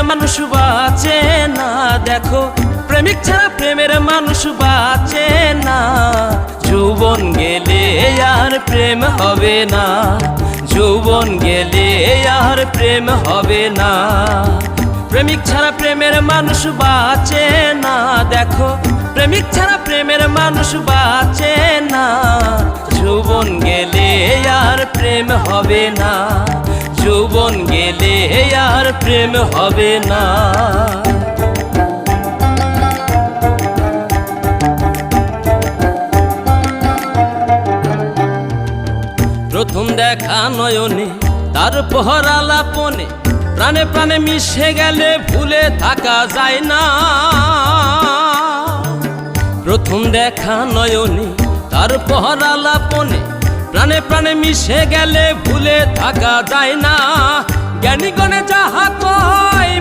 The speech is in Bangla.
মানুষ বাঁচে না। দেখো প্রেমিক ছাড়া প্রেমের মানুষ বাঁচে না। যৌবন গেলে আর প্রেম হবে না, যৌবন গেলে আর প্রেম হবে না। প্রেমিক ছাড়া প্রেমের মানুষ বাঁচে না। দেখো প্রেমিক ছাড়া প্রেমের মানুষ বাঁচে না। যৌবন গেলে আর প্রেম হবে না, যৌবন গেলে আর প্রেম হবে না। প্রথম দেখা নয়নে তারপর আলাপনে প্রাণে প্রাণে মিশে গেলে ভুলে থাকা যায় না। প্রথম দেখা নয়নে তারপর আলাপনে প্রাণে প্রাণে মিশে গেলে ভুলে থাকা যায় না। জ্ঞানীগণে যাহা কয়